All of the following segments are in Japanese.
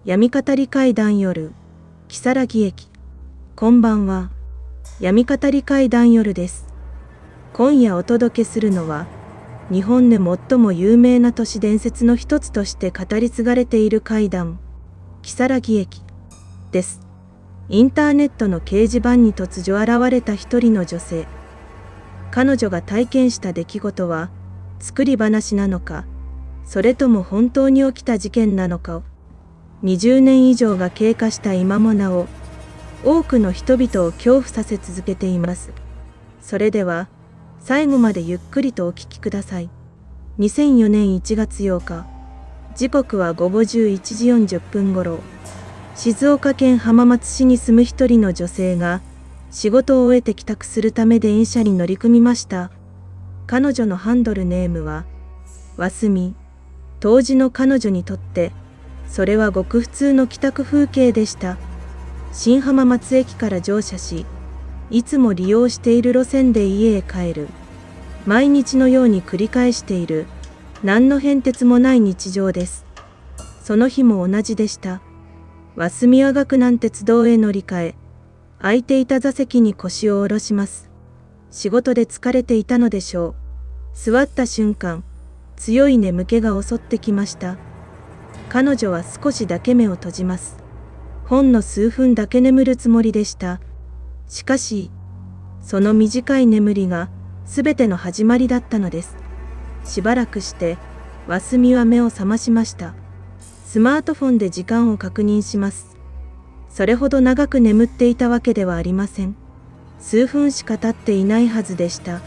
闇語り怪談夜、木更木駅。こんばんは。闇語り怪談夜です。今夜お届けするのは、日本で最も有名な都市伝説の一つとして語り継がれている怪談、木更木駅です。インターネットの掲示板に突如現れた一人の女性。彼女が体験した出来事は、作り話なのか、それとも本当に起きた事件なのかを、20年以上が経過した今もなお、多くの人々を恐怖させ続けています。それでは、最後までゆっくりとお聞きください。2004年1月8日、時刻は午後11時40分頃、静岡県浜松市に住む一人の女性が、仕事を終えて帰宅するため電車に乗り組みました。彼女のハンドルネームは、わすみ。当時の彼女にとって、それはごく普通の帰宅風景でした。新浜松駅から乗車し、いつも利用している路線で家へ帰る。毎日のように繰り返している、何の変哲もない日常です。その日も同じでした。鷲宮学南鉄道へ乗り換え、空いていた座席に腰を下ろします。仕事で疲れていたのでしょう。座った瞬間、強い眠気が襲ってきました。彼女は少しだけ目を閉じます。ほんの数分だけ眠るつもりでした。しかし、その短い眠りが全ての始まりだったのです。しばらくして、鷲見は目を覚ましました。スマートフォンで時間を確認します。それほど長く眠っていたわけではありません。数分しか経っていないはずでした。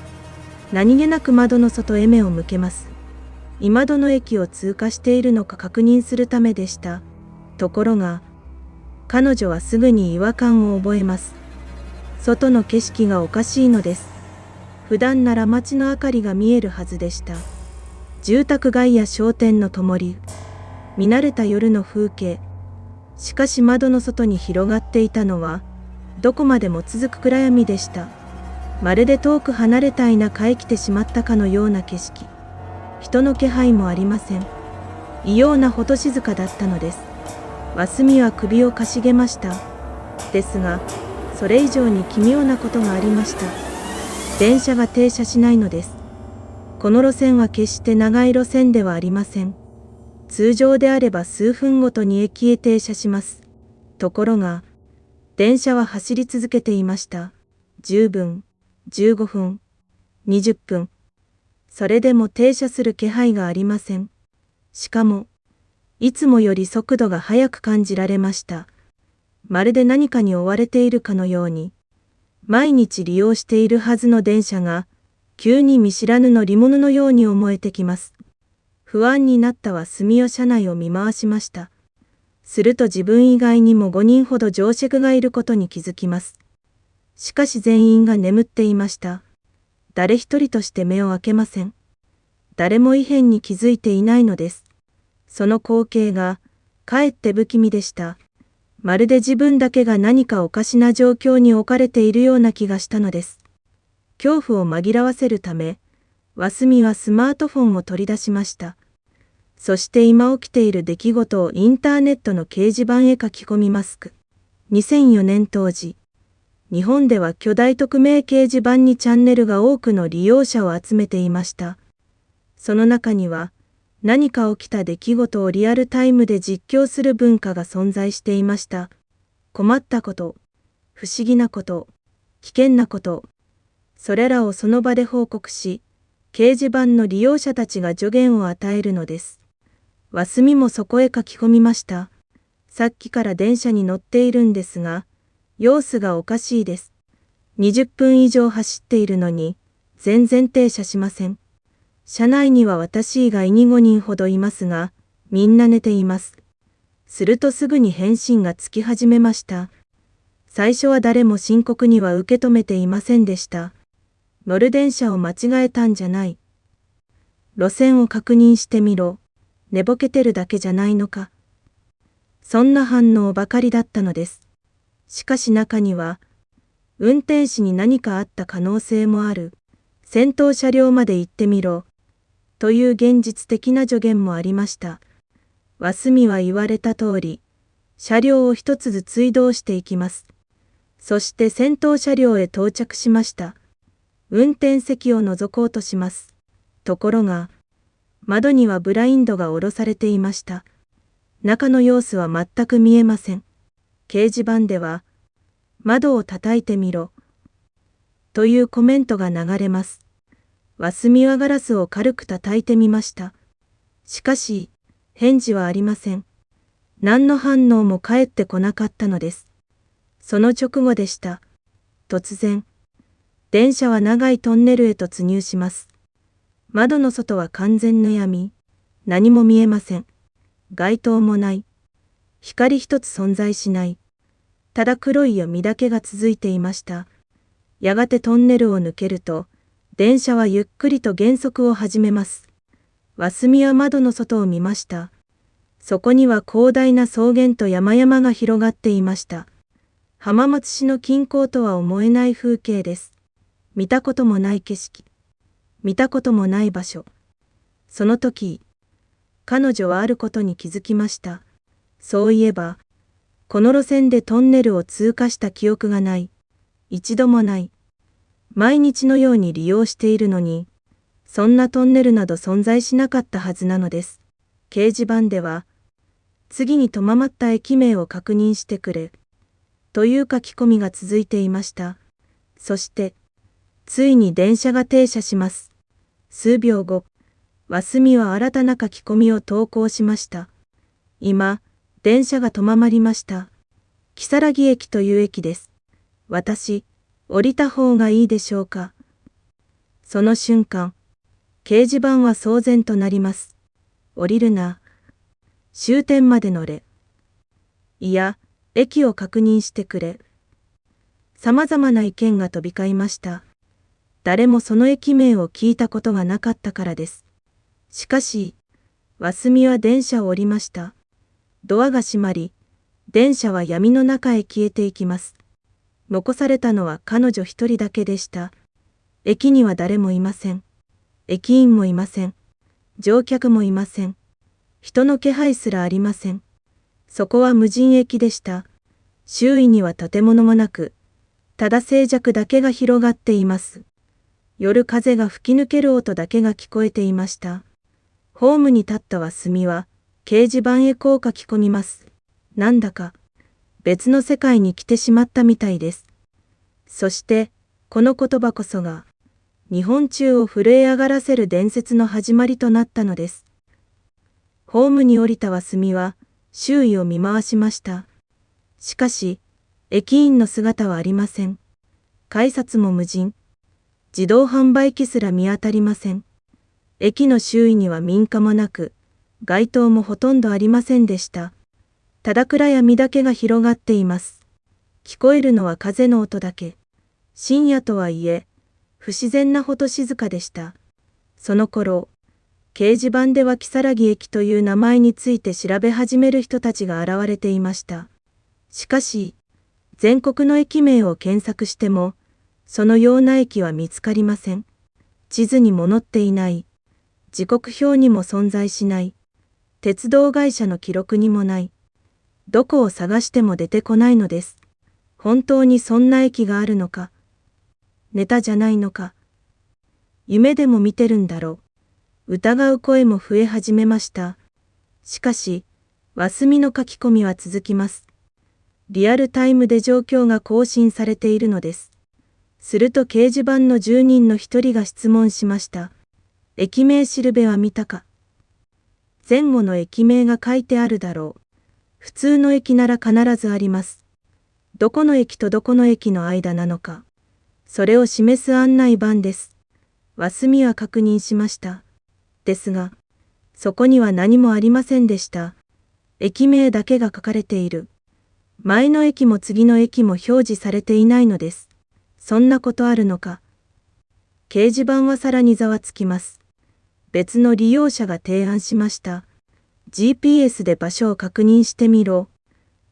何気なく窓の外へ目を向けます。今どの駅を通過しているのか確認するためでした。ところが、彼女はすぐに違和感を覚えます。外の景色がおかしいのです。普段なら街の明かりが見えるはずでした。住宅街や商店の灯り、見慣れた夜の風景。しかし窓の外に広がっていたのは、どこまでも続く暗闇でした。まるで遠く離れた田舎へ来てしまったかのような景色。人の気配もありません。異様なほど静かだったのです。鷲見は首をかしげました。ですが、それ以上に奇妙なことがありました。電車が停車しないのです。この路線は決して長い路線ではありません。通常であれば数分ごとに駅へ停車します。ところが、電車は走り続けていました。10分、15分、20分。それでも停車する気配がありません。しかも、いつもより速度が速く感じられました。まるで何かに追われているかのように、毎日利用しているはずの電車が、急に見知らぬ乗り物のように思えてきます。不安になった鷲見は車内を見回しました。すると自分以外にも5人ほど乗客がいることに気づきます。しかし全員が眠っていました。誰一人として目を開けません。誰も異変に気づいていないのです。その光景が、かえって不気味でした。まるで自分だけが何かおかしな状況に置かれているような気がしたのです。恐怖を紛らわせるため、鷲見はスマートフォンを取り出しました。そして今起きている出来事をインターネットの掲示板へ書き込みます。2004年当時、日本では巨大匿名掲示板にチャンネルが多くの利用者を集めていました。その中には、何か起きた出来事をリアルタイムで実況する文化が存在していました。困ったこと、不思議なこと、危険なこと、それらをその場で報告し、掲示板の利用者たちが助言を与えるのです。鷲見もそこへ書き込みました。さっきから電車に乗っているんですが、様子がおかしいです。20分以上走っているのに、全然停車しません。車内には私以外に5人ほどいますが、みんな寝ています。するとすぐに返信がつき始めました。最初は誰も深刻には受け止めていませんでした。乗る電車を間違えたんじゃない。路線を確認してみろ。寝ぼけてるだけじゃないのか。そんな反応ばかりだったのです。しかし中には、運転士に何かあった可能性もある。先頭車両まで行ってみろ。という現実的な助言もありました。鷲見は言われた通り、車両を一つずつ移動していきます。そして先頭車両へ到着しました。運転席を覗こうとします。ところが、窓にはブラインドが下ろされていました。中の様子は全く見えません。掲示板では、窓を叩いてみろ、というコメントが流れます。ワスミはガラスを軽く叩いてみました。しかし、返事はありません。何の反応も返ってこなかったのです。その直後でした。突然、電車は長いトンネルへ突入します。窓の外は完全な闇。何も見えません。街灯もない。光一つ存在しない。ただ黒い闇だけが続いていました。やがてトンネルを抜けると、電車はゆっくりと減速を始めます。ワスミは窓の外を見ました。そこには広大な草原と山々が広がっていました。浜松市の近郊とは思えない風景です。見たこともない景色。見たこともない場所。その時、彼女はあることに気づきました。そういえば、この路線でトンネルを通過した記憶がない。一度もない。毎日のように利用しているのに、そんなトンネルなど存在しなかったはずなのです。掲示板では、次にとままった駅名を確認してくれ、という書き込みが続いていました。そして、ついに電車が停車します。数秒後、ワスミは新たな書き込みを投稿しました。今、電車が止まりました。如月駅という駅です。私、降りた方がいいでしょうか。その瞬間、掲示板は騒然となります。降りるな。終点まで乗れ。いや、駅を確認してくれ。様々な意見が飛び交いました。誰もその駅名を聞いたことがなかったからです。しかし、ワスミは電車を降りました。ドアが閉まり、電車は闇の中へ消えていきます。残されたのは彼女一人だけでした。駅には誰もいません。駅員もいません。乗客もいません。人の気配すらありません。そこは無人駅でした。周囲には建物もなく、ただ静寂だけが広がっています。夜風が吹き抜ける音だけが聞こえていました。ホームに立ったワスミは、掲示板へこう書き込みます。なんだか、別の世界に来てしまったみたいです。そして、この言葉こそが、日本中を震え上がらせる伝説の始まりとなったのです。ホームに降りたワスミは、周囲を見回しました。しかし、駅員の姿はありません。改札も無人。自動販売機すら見当たりません。駅の周囲には民家もなく、街灯もほとんどありませんでした。ただ暗闇だけが広がっています。聞こえるのは風の音だけ。深夜とはいえ、不自然なほど静かでした。その頃、掲示板では如月駅という名前について調べ始める人たちが現れていました。しかし、全国の駅名を検索しても、そのような駅は見つかりません。地図にも載っていない。時刻表にも存在しない。鉄道会社の記録にもない。どこを探しても出てこないのです。本当にそんな駅があるのか。ネタじゃないのか。夢でも見てるんだろう。疑う声も増え始めました。しかし、ワスミの書き込みは続きます。リアルタイムで状況が更新されているのです。すると掲示板の住人の一人が質問しました。駅名しるべは見たか。前後の駅名が書いてあるだろう。普通の駅なら必ずあります。どこの駅とどこの駅の間なのか。それを示す案内板です。ワスミは確認しました。ですが、そこには何もありませんでした。駅名だけが書かれている。前の駅も次の駅も表示されていないのです。そんなことあるのか。掲示板はさらにざわつきます。別の利用者が提案しました。GPS で場所を確認してみろ。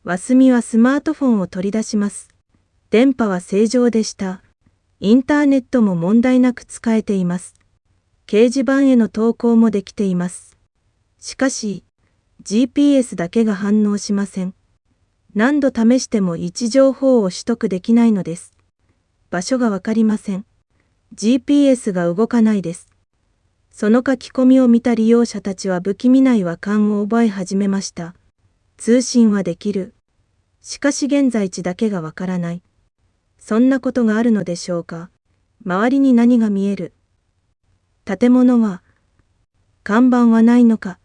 ワスミはスマートフォンを取り出します。電波は正常でした。インターネットも問題なく使えています。掲示板への投稿もできています。しかし、GPS だけが反応しません。何度試しても位置情報を取得できないのです。場所がわかりません。GPS が動かないです。その書き込みを見た利用者たちは不気味な違和感を覚え始めました。通信はできる。しかし現在地だけがわからない。そんなことがあるのでしょうか。周りに何が見える。建物は、看板はないのか。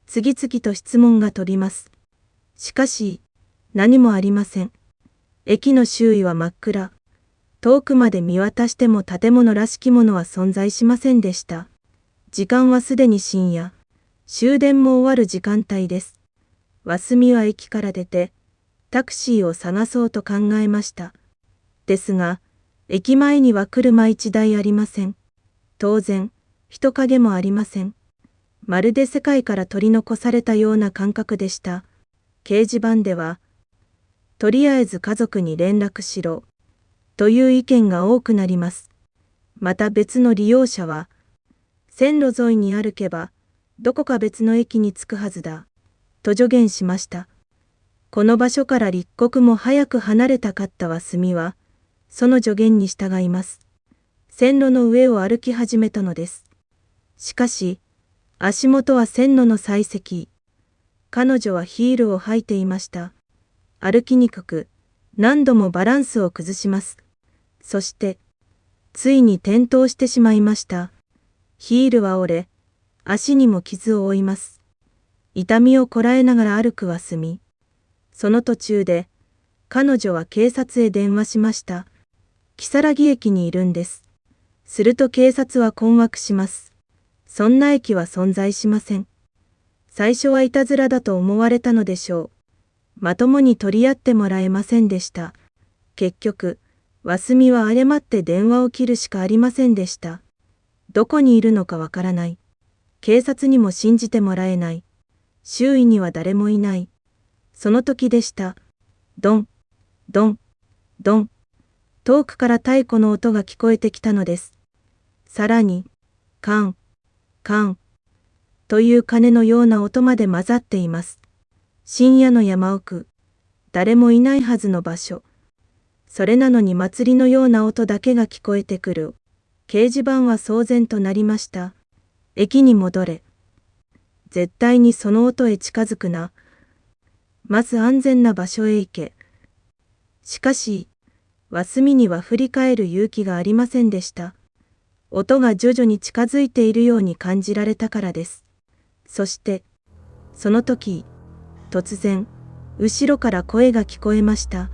次々と質問が飛びます。しかし、何もありません。駅の周囲は真っ暗。遠くまで見渡しても建物らしきものは存在しませんでした。時間はすでに深夜。終電も終わる時間帯です。鷲見は駅から出て、タクシーを探そうと考えました。ですが、駅前には車一台ありません。当然、人影もありません。まるで世界から取り残されたような感覚でした。掲示板では、とりあえず家族に連絡しろ、という意見が多くなります。また別の利用者は、線路沿いに歩けば、どこか別の駅に着くはずだ、と助言しました。この場所から立刻も早く離れたかった鷲見は、その助言に従います。線路の上を歩き始めたのです。しかし、足元は線路の採石。彼女はヒールを履いていました。歩きにくく、何度もバランスを崩します。そして、ついに転倒してしまいました。ヒールは折れ、足にも傷を負います。痛みをこらえながら歩く鷲見。その途中で、彼女は警察へ電話しました。如月駅にいるんです。すると警察は困惑します。そんな駅は存在しません。最初はいたずらだと思われたのでしょう。まともに取り合ってもらえませんでした。結局、鷲見は誤って電話を切るしかありませんでした。どこにいるのかわからない。警察にも信じてもらえない。周囲には誰もいない。その時でした。ドン、ドン、ドン。遠くから太鼓の音が聞こえてきたのです。さらに、カン、カン、という鐘のような音まで混ざっています。深夜の山奥、誰もいないはずの場所。それなのに祭りのような音だけが聞こえてくる。掲示板は騒然となりました。駅に戻れ。絶対にその音へ近づくな。まず安全な場所へ行け。しかし、鷲見には振り返る勇気がありませんでした。音が徐々に近づいているように感じられたからです。そして、その時、突然、後ろから声が聞こえました。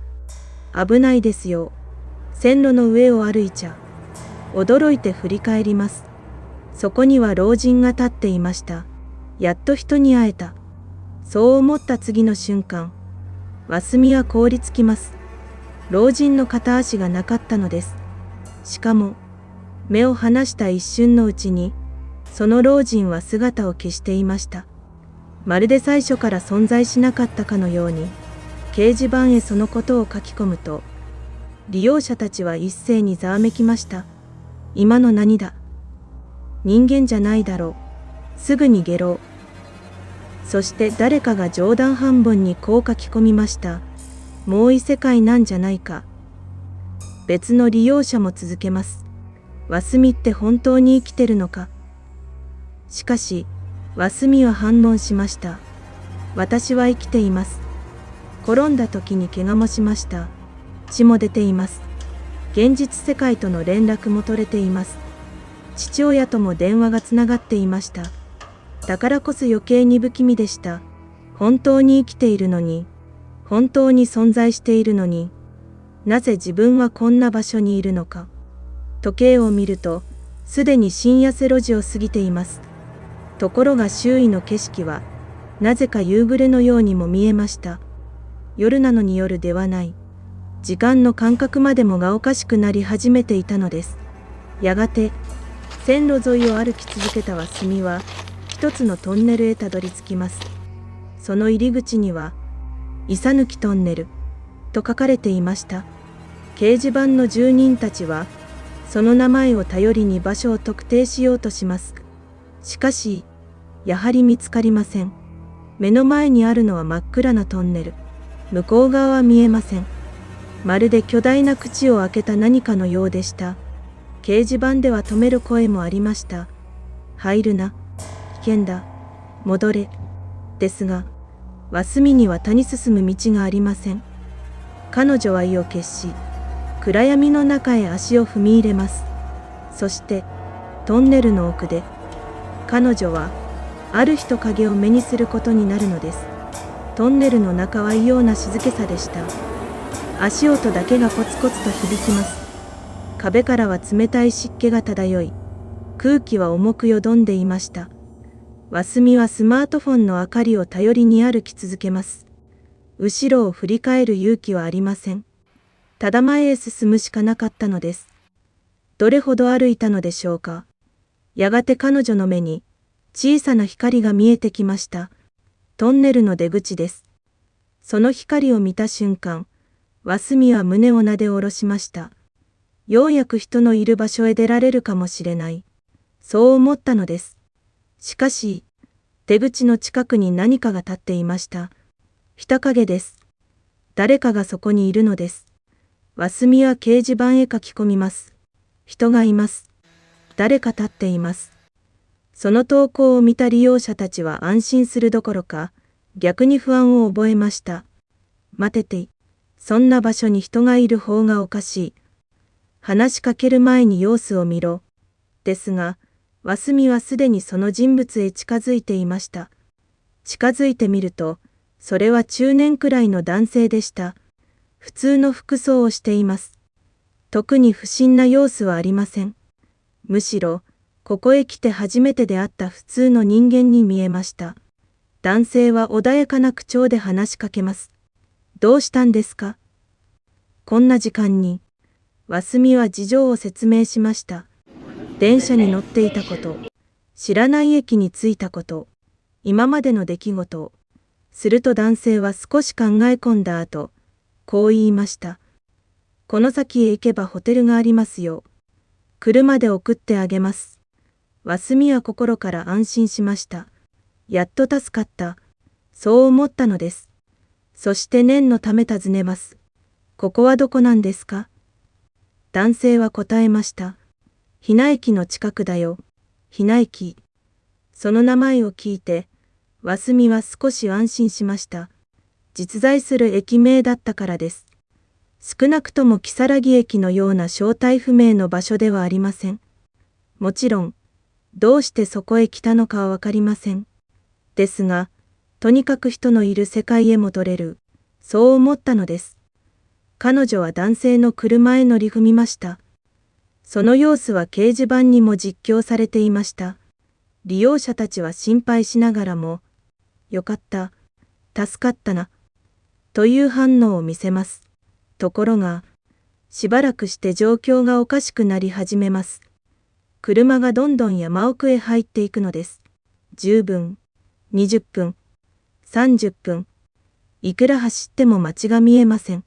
危ないですよ。線路の上を歩いちゃ。驚いて振り返ります。そこには老人が立っていました。やっと人に会えた。そう思った次の瞬間、鷲見は凍りつきます。老人の片足がなかったのです。しかも、目を離した一瞬のうちに、その老人は姿を消していました。まるで最初から存在しなかったかのように、掲示板へそのことを書き込むと、利用者たちは一斉にざわめきました。今の何だ。人間じゃないだろう。すぐに下ろう。そして誰かが冗談半分にこう書き込みました。もう異世界なんじゃないか。別の利用者も続けます。鷲見って本当に生きてるのか。しかし、鷲見は反論しました。私は生きています。転んだ時に怪我もしました。血も出ています。現実世界との連絡も取れています。父親とも電話がつながっていました。だからこそ余計に不気味でした。本当に生きているのに、本当に存在しているのに、なぜ自分はこんな場所にいるのか。時計を見ると、すでに深夜瀬路地を過ぎています。ところが周囲の景色は、なぜか夕暮れのようにも見えました。夜なのに夜ではない。時間の感覚までもがおかしくなり始めていたのです。やがて、線路沿いを歩き続けた鷲見は、一つのトンネルへたどり着きます。その入り口には、伊佐抜トンネル、と書かれていました。掲示板の住人たちは、その名前を頼りに場所を特定しようとします。しかし、やはり見つかりません。目の前にあるのは真っ暗なトンネル。向こう側は見えません。まるで巨大な口を開けた何かのようでした。掲示板では止める声もありました。入るな。危険だ。戻れ。ですが、和隅には他に進む道がありません。彼女は意を決し、暗闇の中へ足を踏み入れます。そして、トンネルの奥で、彼女は、ある人影を目にすることになるのです。トンネルの中は異様な静けさでした。足音だけがコツコツと響きます。壁からは冷たい湿気が漂い、空気は重くよどんでいました。和隅はスマートフォンの明かりを頼りに歩き続けます。後ろを振り返る勇気はありません。ただ前へ進むしかなかったのです。どれほど歩いたのでしょうか。やがて彼女の目に小さな光が見えてきました。トンネルの出口です。その光を見た瞬間、和隅は胸をなで下ろしました。ようやく人のいる場所へ出られるかもしれない。そう思ったのです。しかし、出口の近くに何かが立っていました。人影です。誰かがそこにいるのです。和隅は掲示板へ書き込みます。人がいます。誰か立っています。その投稿を見た利用者たちは安心するどころか、逆に不安を覚えました。待てて、そんな場所に人がいる方がおかしい。話しかける前に様子を見ろ。ですが、和隅はすでにその人物へ近づいていました。近づいてみると、それは中年くらいの男性でした。普通の服装をしています。特に不審な様子はありません。むしろ、ここへ来て初めて出会った普通の人間に見えました。男性は穏やかな口調で話しかけます。どうしたんですか？こんな時間に。和隅は事情を説明しました。電車に乗っていたこと、知らない駅に着いたこと、今までの出来事を。すると男性は少し考え込んだ後、こう言いました。この先へ行けばホテルがありますよ。車で送ってあげます。和隅は心から安心しました。やっと助かった。そう思ったのです。そして念のため尋ねます。ここはどこなんですか？男性は答えました。ひな駅の近くだよ。ひな駅。その名前を聞いて、和隅は少し安心しました。実在する駅名だったからです。少なくとも如月駅のような正体不明の場所ではありません。もちろん、どうしてそこへ来たのかはわかりません。ですが、とにかく人のいる世界へ戻れる。そう思ったのです。彼女は男性の車へ乗り込みました。その様子は掲示板にも実況されていました。利用者たちは心配しながらも、よかった、助かったな、という反応を見せます。ところが、しばらくして状況がおかしくなり始めます。車がどんどん山奥へ入っていくのです。10分、20分、30分。いくら走っても街が見えません。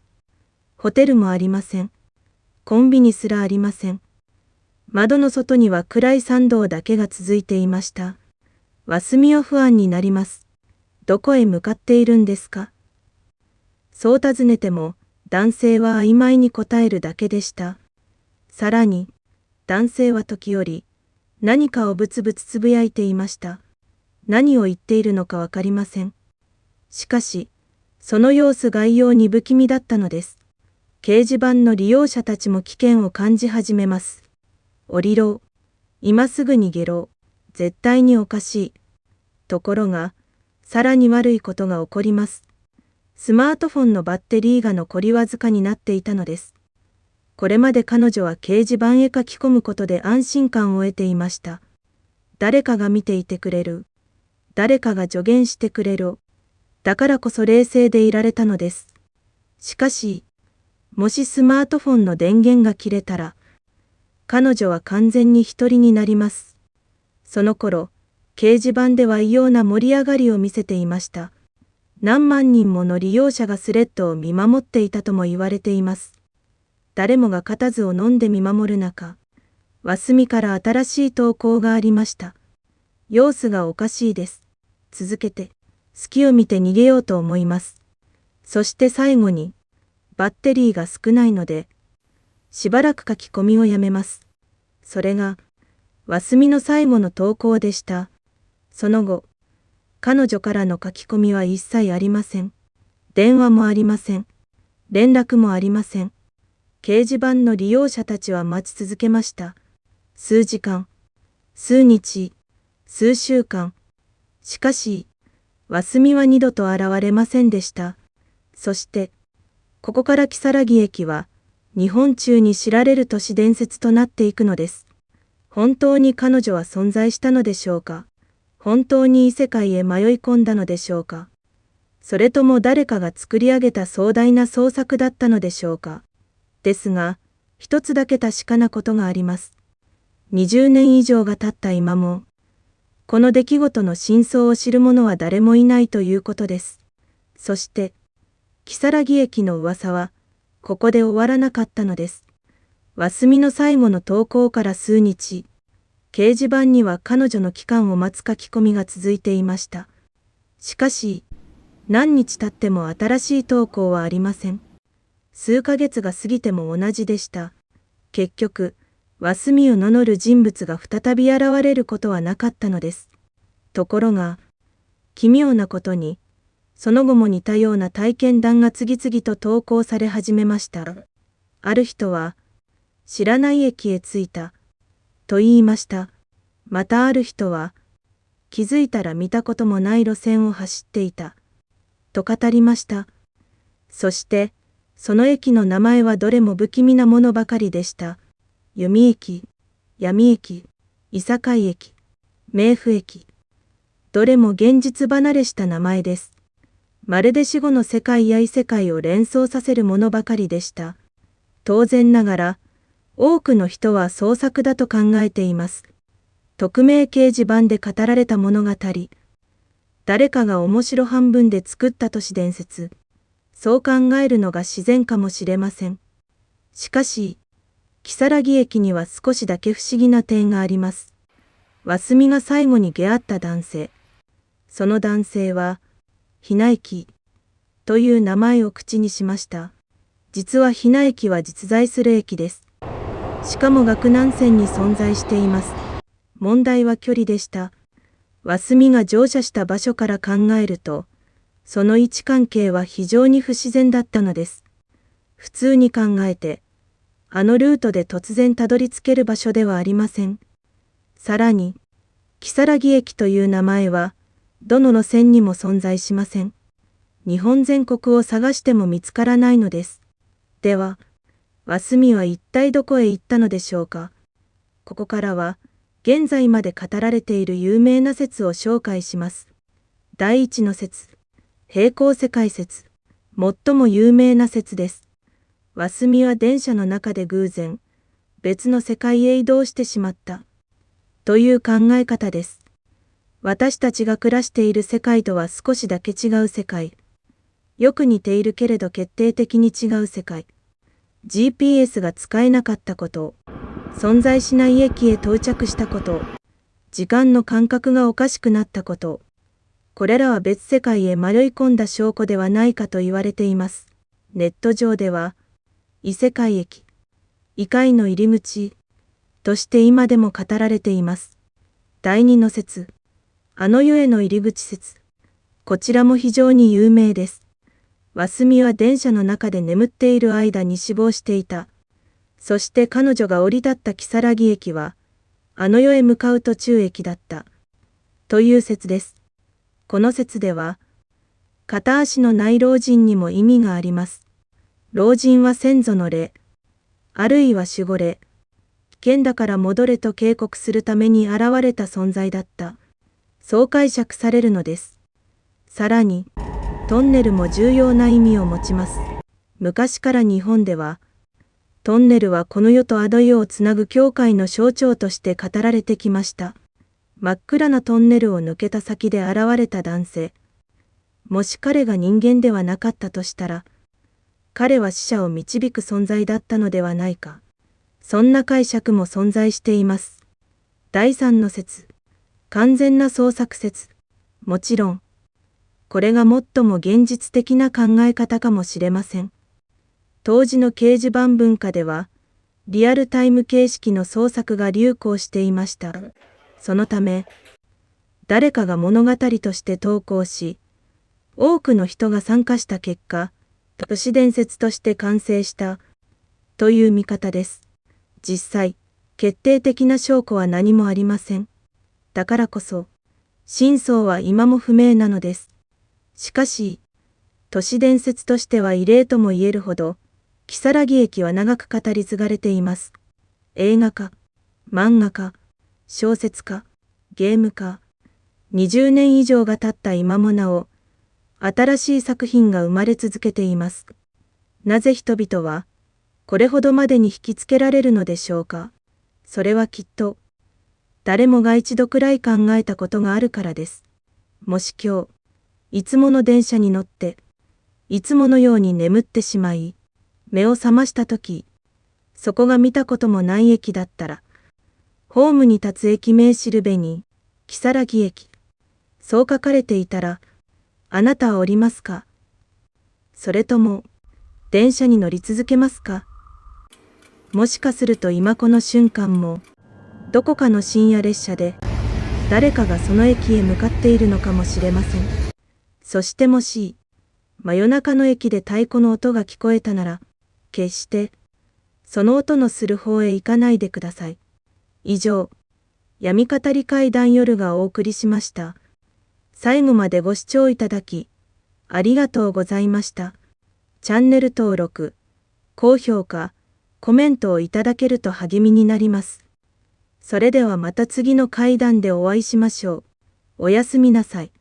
ホテルもありません。コンビニすらありません。窓の外には暗い参道だけが続いていました。和隅は不安になります。どこへ向かっているんですか？そう尋ねても、男性は曖昧に答えるだけでした。さらに、男性は時折、何かをブツブツつぶやいていました。何を言っているのかわかりません。しかし、その様子が異様に不気味だったのです。掲示板の利用者たちも危険を感じ始めます。降りろ。今すぐ逃げろ。絶対におかしい。ところが、さらに悪いことが起こります。スマートフォンのバッテリーが残りわずかになっていたのです。これまで彼女は掲示板へ書き込むことで安心感を得ていました。誰かが見ていてくれる。誰かが助言してくれる。だからこそ冷静でいられたのです。しかし、もしスマートフォンの電源が切れたら、彼女は完全に一人になります。その頃、掲示板では異様な盛り上がりを見せていました。何万人もの利用者がスレッドを見守っていたとも言われています。誰もが固唾を飲んで見守る中、和隅から新しい投稿がありました。様子がおかしいです。続けて、隙を見て逃げようと思います。そして最後に、バッテリーが少ないので、しばらく書き込みをやめます。それが、わすみの最後の投稿でした。その後、彼女からの書き込みは一切ありません。電話もありません。連絡もありません。掲示板の利用者たちは待ち続けました。数時間、数日、数週間。しかし、わすみは二度と現れませんでした。そして、ここから如月駅は、日本中に知られる都市伝説となっていくのです。本当に彼女は存在したのでしょうか。本当に異世界へ迷い込んだのでしょうか。それとも誰かが作り上げた壮大な創作だったのでしょうか。ですが、一つだけ確かなことがあります。20年以上が経った今も、この出来事の真相を知る者は誰もいないということです。そして、如月駅の噂は、ここで終わらなかったのです。わすみの最後の投稿から数日、掲示板には彼女の帰還を待つ書き込みが続いていました。しかし、何日経っても新しい投稿はありません。数ヶ月が過ぎても同じでした。結局、わすみを名乗る人物が再び現れることはなかったのです。ところが、奇妙なことに、その後も似たような体験談が次々と投稿され始めました。ある人は、知らない駅へ着いた、と言いました。またある人は、気づいたら見たこともない路線を走っていた、と語りました。そして、その駅の名前はどれも不気味なものばかりでした。弓駅、闇駅、いさかい駅、冥府駅。どれも現実離れした名前です。まるで死後の世界や異世界を連想させるものばかりでした。当然ながら、多くの人は創作だと考えています。匿名掲示板で語られた物語。誰かが面白半分で作った都市伝説。そう考えるのが自然かもしれません。しかし、如月駅には少しだけ不思議な点があります。わすみが最後に出会った男性。その男性は、ひな駅という名前を口にしました。実はひな駅は実在する駅です。しかも岳南線に存在しています。問題は距離でした。わすみが乗車した場所から考えると、その位置関係は非常に不自然だったのです。普通に考えて、あのルートで突然たどり着ける場所ではありません。さらに、如月駅という名前は、どの路線にも存在しません。日本全国を探しても見つからないのです。では、わすみは一体どこへ行ったのでしょうか。ここからは、現在まで語られている有名な説を紹介します。第一の説、平行世界説、最も有名な説です。わすみは電車の中で偶然、別の世界へ移動してしまった。という考え方です。私たちが暮らしている世界とは少しだけ違う世界。よく似ているけれど決定的に違う世界。GPS が使えなかったこと、存在しない駅へ到着したこと、時間の感覚がおかしくなったこと、これらは別世界へ迷い込んだ証拠ではないかと言われています。ネット上では、異世界駅、異界の入り口、として今でも語られています。第二の説、あの世への入り口説。こちらも非常に有名です。わすみは電車の中で眠っている間に死亡していた。そして彼女が降り立った如月駅は、あの世へ向かう途中駅だった。という説です。この説では、片足のない老人にも意味があります。老人は先祖の霊、あるいは守護霊、危険だから戻れと警告するために現れた存在だった。そう解釈されるのです。さらに、トンネルも重要な意味を持ちます。昔から日本では、トンネルはこの世とあの世をつなぐ境界の象徴として語られてきました。真っ暗なトンネルを抜けた先で現れた男性。もし彼が人間ではなかったとしたら、彼は死者を導く存在だったのではないか。そんな解釈も存在しています。第三の説。完全な創作説。もちろん、これが最も現実的な考え方かもしれません。当時の掲示板文化では、リアルタイム形式の創作が流行していました。そのため、誰かが物語として投稿し、多くの人が参加した結果、都市伝説として完成したという見方です。実際、決定的な証拠は何もありません。だからこそ、真相は今も不明なのです。しかし、都市伝説としては異例とも言えるほど、如月駅は長く語り継がれています。映画化、漫画化、小説家、ゲーム化、20年以上が経った今もなお、新しい作品が生まれ続けています。なぜ人々は、これほどまでに引きつけられるのでしょうか。それはきっと、誰もが一度くらい考えたことがあるからです。もし今日、いつもの電車に乗って、いつものように眠ってしまい、目を覚ましたとき、そこが見たこともない駅だったら、ホームに立つ駅名しるべに、如月駅、そう書かれていたら、あなたは降りますか？それとも、電車に乗り続けますか？もしかすると今この瞬間も、どこかの深夜列車で、誰かがその駅へ向かっているのかもしれません。そしてもし、真夜中の駅で太鼓の音が聞こえたなら、決して、その音のする方へ行かないでください。以上、闇語り怪談夜がお送りしました。最後までご視聴いただき、ありがとうございました。チャンネル登録、高評価、コメントをいただけると励みになります。それではまた次の怪談でお会いしましょう。おやすみなさい。